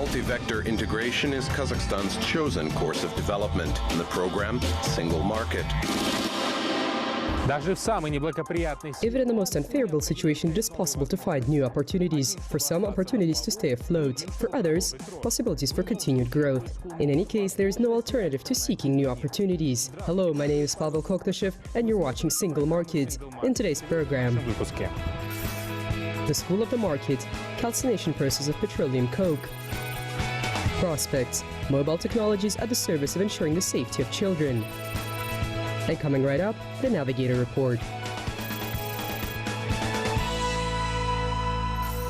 Multi-vector integration is Kazakhstan's chosen course of development, and the program, Single Market. Even in the most unfavorable situation, it is possible to find new opportunities. For some, opportunities to stay afloat. For others, possibilities for continued growth. In any case, there is no alternative to seeking new opportunities. Hello, my name is Pavel Koktashev, and you're watching Single Market. In today's program, the School of the Market, calcination process of petroleum coke. Prospects, mobile technologies at the service of ensuring the safety of children. And coming right up, the Navigator Report.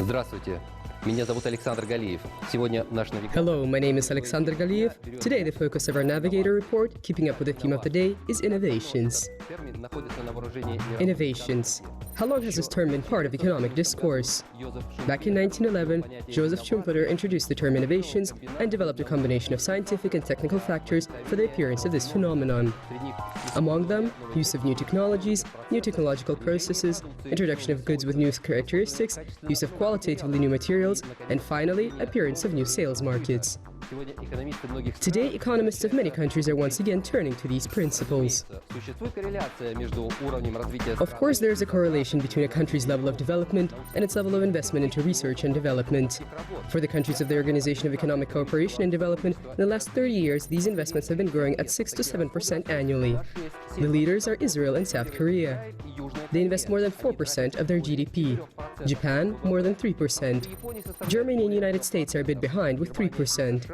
Здравствуйте. Меня зовут Александр Галиев. Сегодня наш навигатор. Hello, my name is Alexander Galiev. Today, the focus of our Navigator Report, keeping up with the theme of the day, is innovations. Innovations. How long has this term been part of economic discourse? Back in 1911, Joseph Schumpeter introduced the term innovations and developed a combination of scientific and technical factors for the appearance of this phenomenon. Among them, use of new technologies, new technological processes, introduction of goods with new characteristics, use of qualitatively new materials, and finally, appearance of new sales markets. Today, economists of many countries are once again turning to these principles. Of course, there is a correlation between a country's level of development and its level of investment into research and development. For the countries of the Organization of Economic Cooperation and Development, in the last 30 years, these investments have been growing at 6 to 7% annually. The leaders are Israel and South Korea. They invest more than 4% of their GDP. Japan, more than 3%. Germany and the United States are a bit behind with 3%.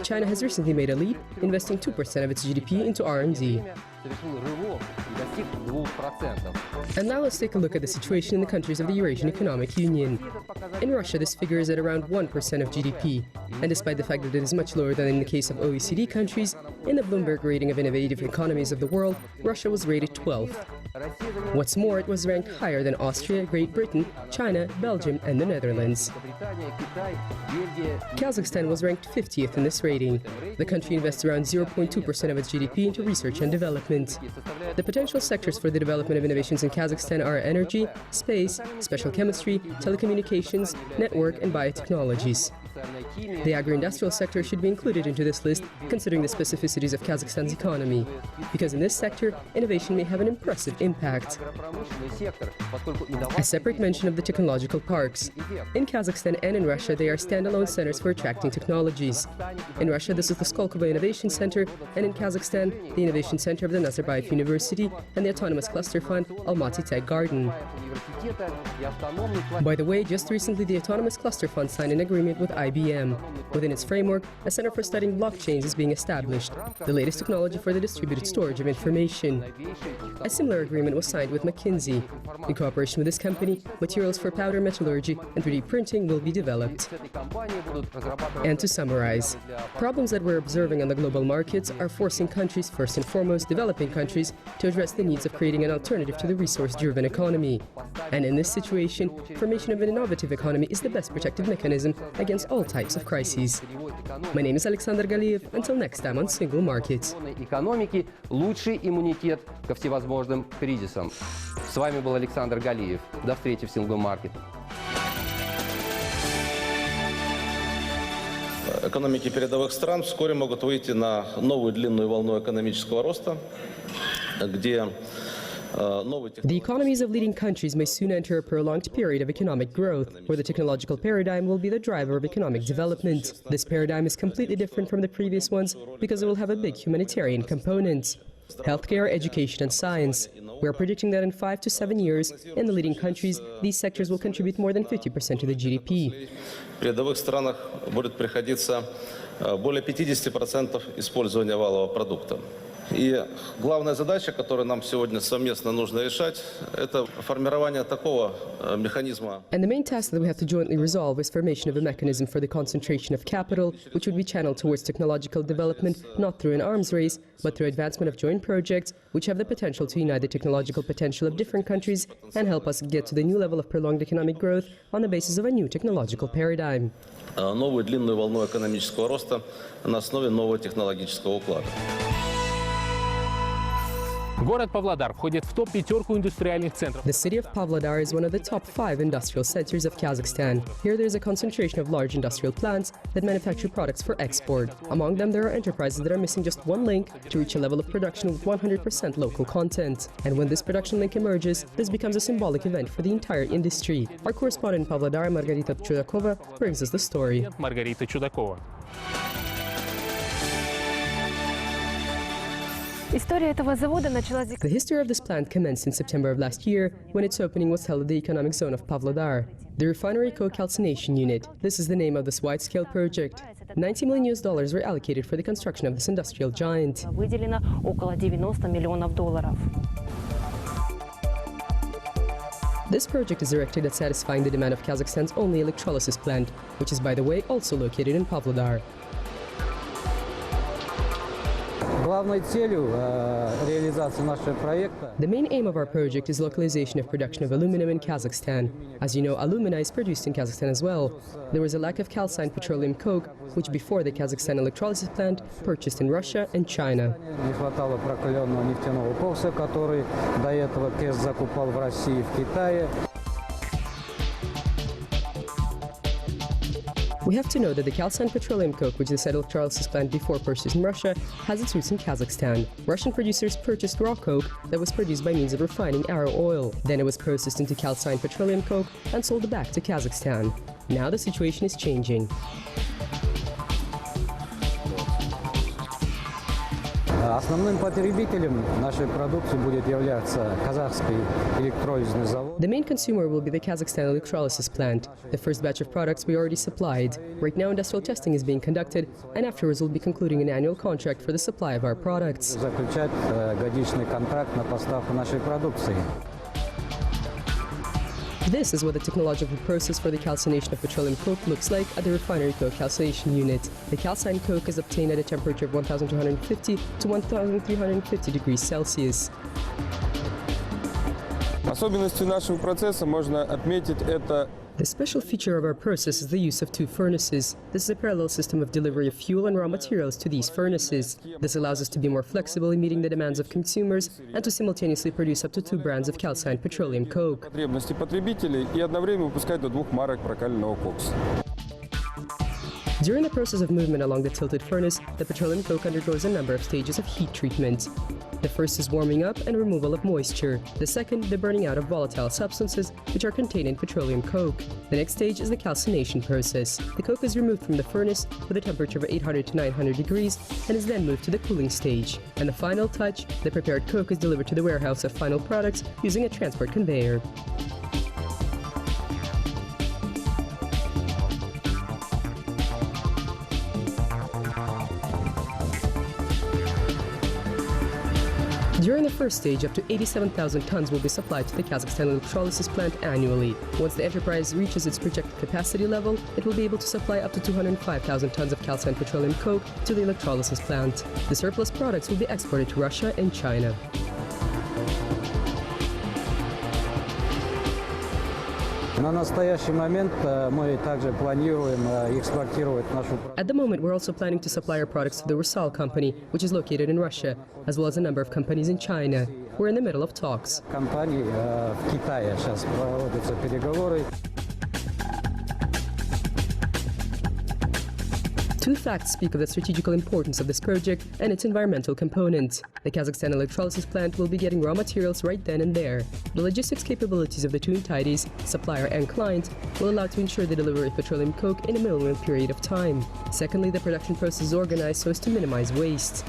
China has recently made a leap, investing 2% of its GDP into R&D. And now let's take a look at the situation in the countries of the Eurasian Economic Union. In Russia, this figure is at around 1% of GDP. And despite the fact that it is much lower than in the case of OECD countries, in the Bloomberg rating of innovative economies of the world, Russia was rated 12th. What's more, it was ranked higher than Austria, Great Britain, China, Belgium, and the Netherlands. Kazakhstan was ranked 50th in this rating. The country invests around 0.2% of its GDP into research and development. The potential sectors for the development of innovations in Kazakhstan are energy, space, special chemistry, telecommunications, network, and biotechnologies. The agro-industrial sector should be included into this list, considering the specificities of Kazakhstan's economy, because in this sector, innovation may have an impressive impact. A separate mention of the technological parks. In Kazakhstan and in Russia, they are standalone centers for attracting technologies. In Russia, this is the Skolkovo Innovation Center, and in Kazakhstan, the Innovation Center of the Nazarbayev University and the Autonomous Cluster Fund Almaty Tech Garden. By the way, just recently, the Autonomous Cluster Fund signed an agreement with IBM. Within its framework, a center for studying blockchains is being established, the latest technology for the distributed storage of information. A similar agreement was signed with McKinsey. In cooperation with this company, materials for powder metallurgy and 3D printing will be developed. And to summarize, problems that we're observing on the global markets are forcing countries, first and foremost developing countries, to address the needs of creating an alternative to the resource-driven economy. And in this situation, formation of an innovative economy is the best protective mechanism against all types of crises. My name is Alexander Galiev. Until next time on Single Market. Экономики лучший иммунитет ко всевозможным кризисам. С вами был Александр Галиев. До встречи в Single Market. Экономики передовых стран вскоре могут выйти на новую длинную волну экономического роста, где The economies of leading countries may soon enter a prolonged period of economic growth, where the technological paradigm will be the driver of economic development. This paradigm is completely different from the previous ones because it will have a big humanitarian component. Healthcare, education, and science. We are predicting that in 5 to 7 years, in the leading countries, these sectors will contribute more than 50% to the GDP. В передовых странах будет приходиться более 50% использования валового продукта. И главная задача, которую нам сегодня совместно нужно решать, это формирование такого механизма. And the main task that we have to jointly resolve is formation of a mechanism for the concentration of capital, which would be channeled towards technological development, not through an arms race, but through advancement of joint projects, which have the potential to unite the technological potential of different countries and help us get to the new level of prolonged economic growth on the basis of a new technological paradigm. Новую длинную волну экономического роста на основе нового технологического уклада. Город Павлодар входит в топ-5 индустриальных центров. The city of Pavlodar is one of the top 5 industrial centers of Kazakhstan. Here there is a concentration of large industrial plants that manufacture products for export. Among them there are enterprises that are missing just one link to reach a level of production with 100% local content. And when this production link emerges, this becomes a symbolic event for the entire industry. Our correspondent in Pavlodar, Margarita Chudakova, brings us the story. Маргарита Чудакова. The history of this plant commenced in September of last year, when its opening was held at the economic zone of Pavlodar. The refinery Calcination unit, this is the name of this wide-scale project. $90 million were allocated for the construction of this industrial giant. Выделено около $90 миллионов. This project is directed at satisfying the demand of Kazakhstan's only electrolysis plant, which is, by the way, also located in Pavlodar. The main aim of our project is localization of production of aluminum in Kazakhstan. As you know, alumina is produced in Kazakhstan as well. There was a lack of calcined petroleum coke, which before the Kazakhstan electrolysis plant purchased in Russia and China. We have to know that the calcined petroleum coke, which the said electrolysis plant before purchased in Russia, has its roots in Kazakhstan. Russian producers purchased raw coke that was produced by means of refining arrow oil. Then it was processed into calcined petroleum coke and sold back to Kazakhstan. Now the situation is changing. Основным потребителем нашей продукции будет являться казахский электролизный завод. The main consumer will be the Kazakhstan electrolysis plant. The first batch of products we already supplied. Right now industrial testing is being conducted, and afterwards we'll be concluding an annual contract for the supply of our products. Заключать годичный контракт на поставку нашей продукции. This is what the technological process for the calcination of petroleum coke looks like at the refinery coke calcination unit. The calcined coke is obtained at a temperature of 1250 to 1350 degrees Celsius. Особенностью нашего процесса можно отметить это. The special feature of our process is the use of two furnaces. This is a parallel system of delivery of fuel and raw materials to these furnaces. This allows us to be more flexible in meeting the demands of consumers and to simultaneously produce up to 2 brands of calcined petroleum coke. Потребности потребителей и одновременно выпускать до 2 марок прокаленного кокса. During the process of movement along the tilted furnace, the petroleum coke undergoes a number of stages of heat treatment. The first is warming up and removal of moisture. The second, the burning out of volatile substances which are contained in petroleum coke. The next stage is the calcination process. The coke is removed from the furnace with a temperature of 800 to 900 degrees and is then moved to the cooling stage. And the final touch, the prepared coke is delivered to the warehouse of final products using a transport conveyor. During the first stage, up to 87,000 tons will be supplied to the Kazakhstan electrolysis plant annually. Once the enterprise reaches its projected capacity level, it will be able to supply up to 205,000 tons of calcined petroleum coke to the electrolysis plant. The surplus products will be exported to Russia and China. На настоящий момент мы также планируем экспортировать нашу продукцию. At the moment, we're also planning to supply our products to the Rusal company, which is located in Russia, as well as a number of companies in China. We're in the middle of talks. Компании в Китае сейчас проводятся переговоры. Two facts speak of the strategical importance of this project and its environmental component. The Kazakhstan electrolysis plant will be getting raw materials right then and there. The logistics capabilities of the two entities, supplier and client, will allow to ensure the delivery of petroleum coke in a minimal period of time. Secondly, the production process is organized so as to minimize waste.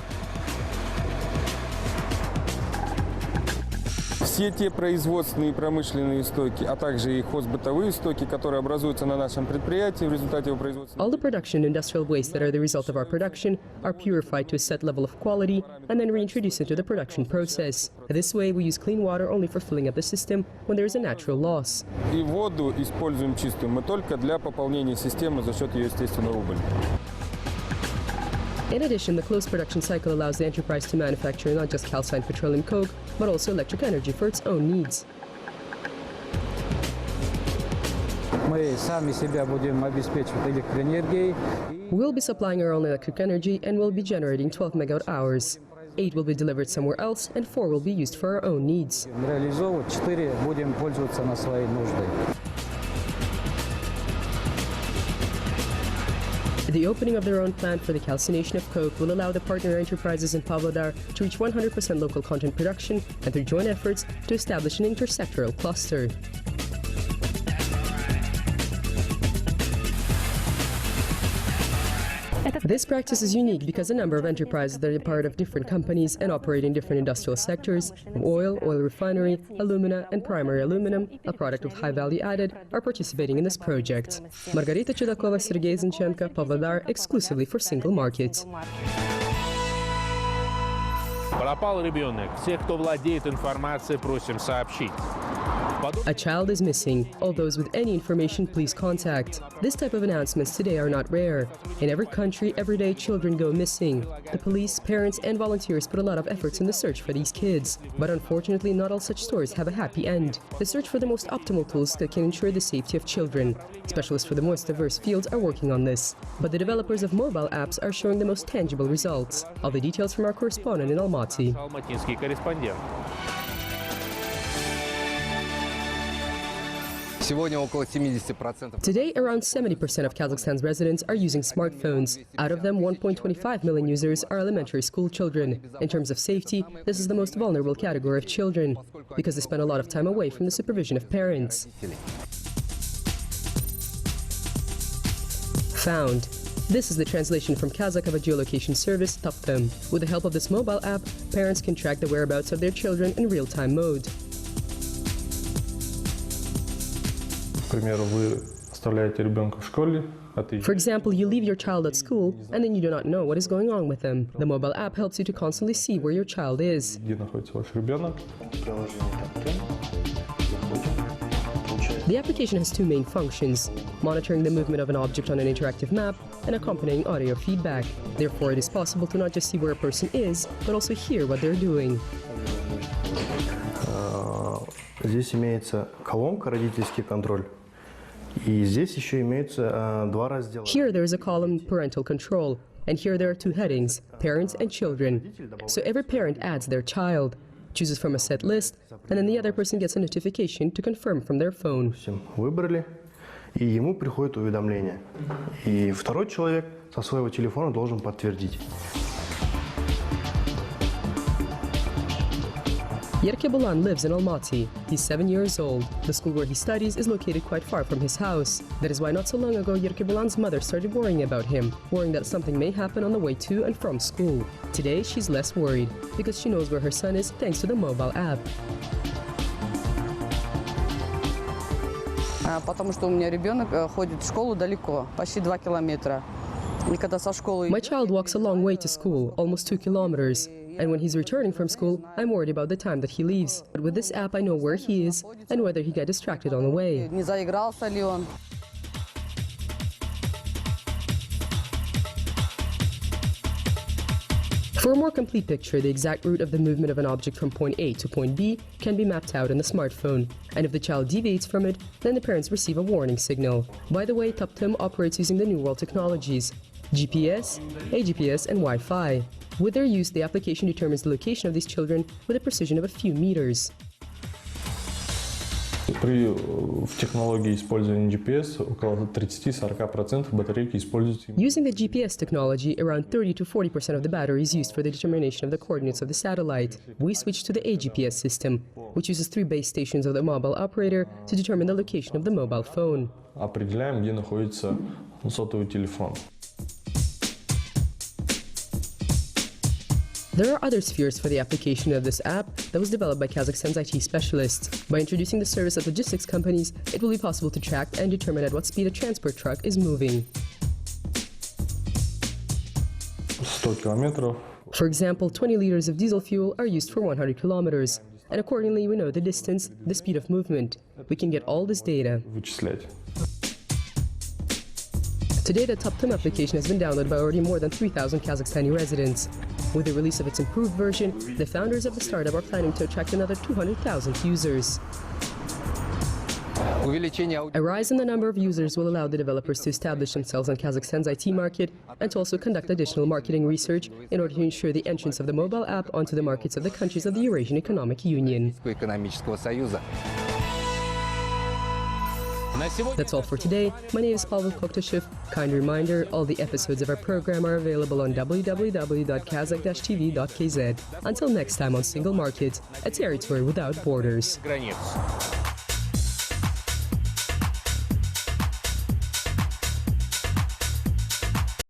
Все те производственные и промышленные стоки, а также и хозбытовые стоки, которые образуются на нашем предприятии в результате его производства. All the production and industrial waste that are the result of our production are purified to a set level of quality and then reintroduced into the production process. This way, we use clean water only for filling up the system when there is a natural loss. И воду используем чистую мы только для пополнения системы за счет ее естественного убыли. In addition, the closed production cycle allows the enterprise to manufacture not just calcined petroleum coke, but also electric energy for its own needs. Мы сами себя будем обеспечивать электроэнергией. We'll be supplying our own electric energy and we'll be generating 12 megawatt hours. 8 will be delivered somewhere else, and 4 will be used for our own needs. Реализовывать 4 будем пользоваться на свои нужды. The opening of their own plant for the calcination of coke will allow the partner enterprises in Pavlodar to reach 100% local content production and through joint efforts to establish an intersectoral cluster. This practice is unique because a number of enterprises that are part of different companies and operate in different industrial sectors of oil refinery, alumina, and primary aluminum, a product with high value added, are participating in this project. Margarita Chudakova, Sergei Zinchenko, Pavlodar, exclusively for Single Market. Пропал ребенок. Все, кто владеет информацией, просим сообщить. A child is missing. All those with any information, please contact. This type of announcements today are not rare. In every country, every day, children go missing. The police, parents, and volunteers put a lot of efforts in the search for these kids. But unfortunately, not all such stories have a happy end. The search for the most optimal tools that can ensure the safety of children. Specialists for the most diverse fields are working on this. But the developers of mobile apps are showing the most tangible results. All the details from our correspondent in Almaty. Алматинский корреспондент. Today, around 70% of Kazakhstan's residents are using smartphones. Out of them, 1.25 million users are elementary school children. In terms of safety, this is the most vulnerable category of children, because they spend a lot of time away from the supervision of parents. Found. This is the translation from Kazakh of a geolocation service, Taptem. With the help of this mobile app, parents can track the whereabouts of their children in real-time mode. For example, you leave your child at school and then you do not know what is going on with them. The mobile app helps you to constantly see where your child is. The application has two main functions: monitoring the movement of an object on an interactive map and accompanying audio feedback. Therefore, it is possible to not just see where a person is, but also hear what they're doing. Здесь имеется колонка «Родительский контроль». И здесь еще имеются два раздела. Here there is a column parental control, and here there are two headings, parents and children. So every parent adds their child, chooses from a set list, and then the other person gets a notification to confirm from their phone. Выбрали, и ему приходит уведомление. И второй человек со своего телефона должен подтвердить. Yerkebulan lives in Almaty. He's 7 years old. The school where he studies is located quite far from his house. That is why not so long ago Yerkebulan's mother started worrying about him, worrying that something may happen on the way to and from school. Today she's less worried, because she knows where her son is thanks to the mobile app. Потому что у меня ребенок ходит в школу далеко, почти 2 километра. И когда со школы... My child walks a long way to school, almost 2 kilometers. And when he's returning from school, I'm worried about the time that he leaves. But with this app, I know where he is and whether he got distracted on the way. Не заигрался ли он? For a more complete picture, the exact route of the movement of an object from point A to point B can be mapped out in the smartphone. And if the child deviates from it, then the parents receive a warning signal. By the way, Taptem operates using the New World technologies: GPS, AGPS, and Wi-Fi. With their use, the application determines the location of these children with a precision of a few meters. В технологии использования GPS около 30-40% батарейки используются. Using the GPS technology, around 30 to 40% of the battery is used for the determination of the coordinates of the satellite. We switch to the AGPS system, which uses 3 base stations of the mobile operator to determine the location of the mobile phone. Определяем, где находится сотовый телефон. There are other spheres for the application of this app that was developed by Kazakhstan's IT specialists. By introducing the service of logistics companies, it will be possible to track and determine at what speed a transport truck is moving. 100 километров. For example, 20 liters of diesel fuel are used for 100 kilometers. And accordingly, we know the distance, the speed of movement. We can get all this data. Вычислять. Today, the Taptem application has been downloaded by already more than 3,000 Kazakhstani residents. With the release of its improved version, the founders of the startup are planning to attract another 200,000 users. A rise in the number of users will allow the developers to establish themselves on Kazakhstan's IT market and to also conduct additional marketing research in order to ensure the entrance of the mobile app onto the markets of the countries of the Eurasian Economic Union. That's all for today. My name is Pavel Koktashev. Kind reminder, all the episodes of our program are available on www.kazakh-tv.kz. Until next time on Single Market, a territory without borders. Границ.